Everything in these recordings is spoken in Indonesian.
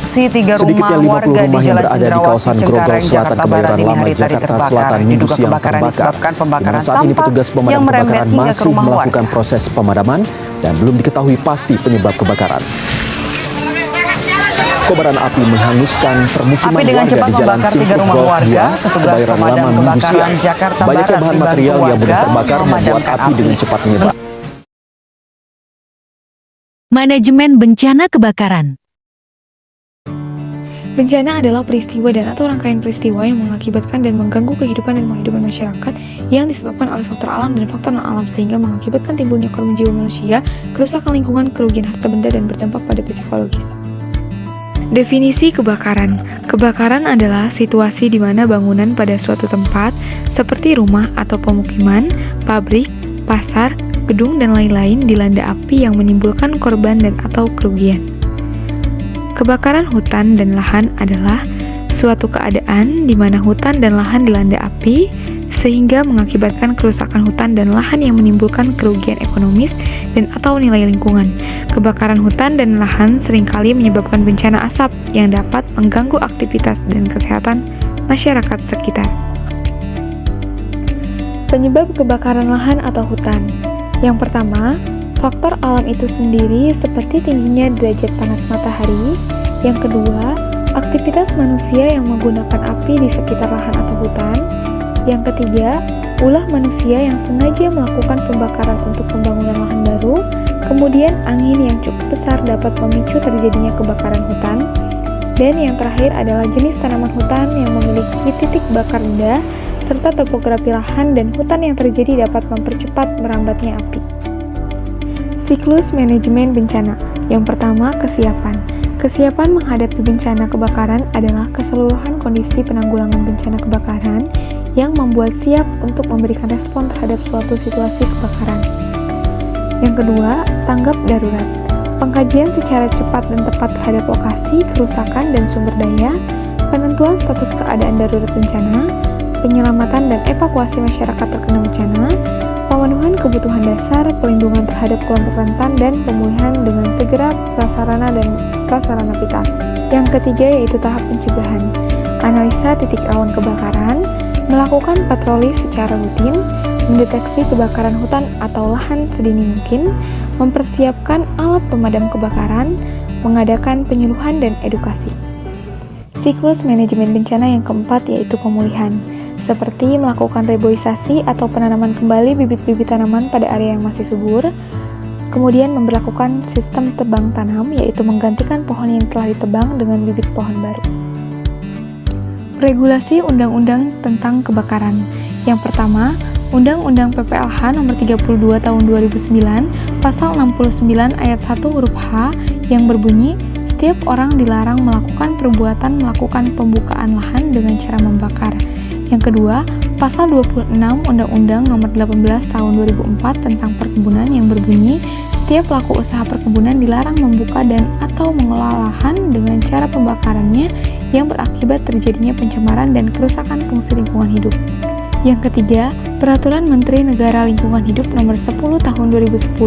Aksi tiga Sedikitnya rumah 50 warga di rumah yang Jalan berada di Cendrawasih, kawasan Grogol Cengkareng, Selatan, Jakarta Barat Kebayoran ini Lama, hari tadi Jakarta terbakar. Selatan, Minggu Diduga siang kebakaran terbakar. disebabkan Di pembakaran mana saat ini sampah petugas pemadam yang merembet kebakaran hingga ke masih rumah melakukan warga. proses pemadaman dan belum diketahui pasti penyebab kebakaran. Kobaran api menghanguskan permukiman Api dengan warga cepat di Jalan membakar tiga Simpuk rumah Golf warga. 2, Petugas Kebayoran pemadam Lama, Minggu kebakaran siang. Jakarta Banyaknya Barat bahan dibantu material yang mudah warga terbakar membuat memadamkan api dengan cepat menyebar. Manajemen bencana kebakaran. Bencana adalah peristiwa dan atau rangkaian peristiwa yang mengakibatkan dan mengganggu kehidupan dan penghidupan masyarakat yang disebabkan oleh faktor alam dan faktor non-alam sehingga mengakibatkan timbulnya korban jiwa manusia, kerusakan lingkungan, kerugian harta benda, dan berdampak pada psikologis. Definisi kebakaran. Kebakaran adalah situasi di mana bangunan pada suatu tempat seperti rumah atau pemukiman, pabrik, pasar, gedung, dan lain-lain dilanda api yang menimbulkan korban dan atau kerugian. Kebakaran hutan dan lahan adalah suatu keadaan di mana hutan dan lahan dilanda api sehingga mengakibatkan kerusakan hutan dan lahan yang menimbulkan kerugian ekonomis dan atau nilai lingkungan. Kebakaran hutan dan lahan seringkali menyebabkan bencana asap yang dapat mengganggu aktivitas dan kesehatan masyarakat sekitar. Penyebab kebakaran lahan atau hutan. Yang pertama, faktor alam itu sendiri seperti tingginya derajat panas matahari. Yang kedua, aktivitas manusia yang menggunakan api di sekitar lahan atau hutan. Yang ketiga, ulah manusia yang sengaja melakukan pembakaran untuk pembangunan lahan baru. Kemudian, angin yang cukup besar dapat memicu terjadinya kebakaran hutan. Dan yang terakhir adalah jenis tanaman hutan yang memiliki titik bakar rendah, serta topografi lahan dan hutan yang terjadi dapat mempercepat merambatnya api. Siklus manajemen bencana. Yang pertama, kesiapan. Kesiapan menghadapi bencana kebakaran adalah keseluruhan kondisi penanggulangan bencana kebakaran yang membuat siap untuk memberikan respon terhadap suatu situasi kebakaran. Yang kedua, tanggap darurat. Pengkajian secara cepat dan tepat terhadap lokasi, kerusakan, dan sumber daya, penentuan status keadaan darurat bencana, penyelamatan dan evakuasi masyarakat terkena bencana, pemenuhan kebutuhan dasar, pelindungan terhadap kelompok rentan, dan pemulihan dengan segera prasarana dan prasarana vital. Yang ketiga yaitu tahap pencegahan. Analisa titik rawan kebakaran, melakukan patroli secara rutin, mendeteksi kebakaran hutan atau lahan sedini mungkin, mempersiapkan alat pemadam kebakaran, mengadakan penyuluhan dan edukasi. Siklus manajemen bencana yang keempat yaitu pemulihan. Seperti melakukan reboisasi atau penanaman kembali bibit-bibit tanaman pada area yang masih subur, kemudian memberlakukan sistem tebang tanam, yaitu menggantikan pohon yang telah ditebang dengan bibit pohon baru. Regulasi Undang-Undang tentang Kebakaran. Yang pertama, Undang-Undang PPLH Nomor 32 Tahun 2009, Pasal 69 Ayat 1 huruf H yang berbunyi, setiap orang dilarang melakukan perbuatan melakukan pembukaan lahan dengan cara membakar. Yang kedua, Pasal 26 Undang-Undang Nomor 18 Tahun 2004 tentang Perkebunan yang berbunyi, setiap pelaku usaha perkebunan dilarang membuka dan atau mengelola lahan dengan cara pembakarannya yang berakibat terjadinya pencemaran dan kerusakan fungsi lingkungan hidup. Yang ketiga, Peraturan Menteri Negara Lingkungan Hidup Nomor 10 Tahun 2010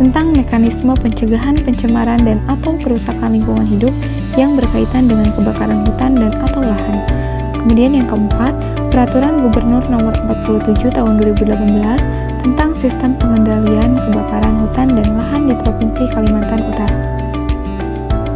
tentang mekanisme pencegahan pencemaran dan atau kerusakan lingkungan hidup yang berkaitan dengan kebakaran hutan dan atau lahan. Kemudian yang keempat, Peraturan Gubernur Nomor 47 Tahun 2018 tentang Sistem Pengendalian Kebakaran Hutan dan Lahan di Provinsi Kalimantan Utara.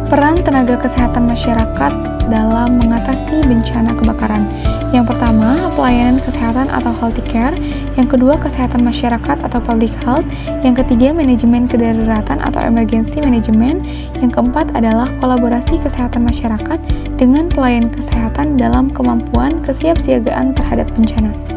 Peran tenaga kesehatan masyarakat dalam mengatasi bencana kebakaran. Yang pertama, pelayanan kesehatan atau health care. Yang kedua, kesehatan masyarakat atau public health. Yang ketiga, manajemen kedaruratan atau emergency management. Yang keempat adalah kolaborasi kesehatan masyarakat dengan pelayan kesehatan dalam kemampuan kesiapsiagaan terhadap bencana.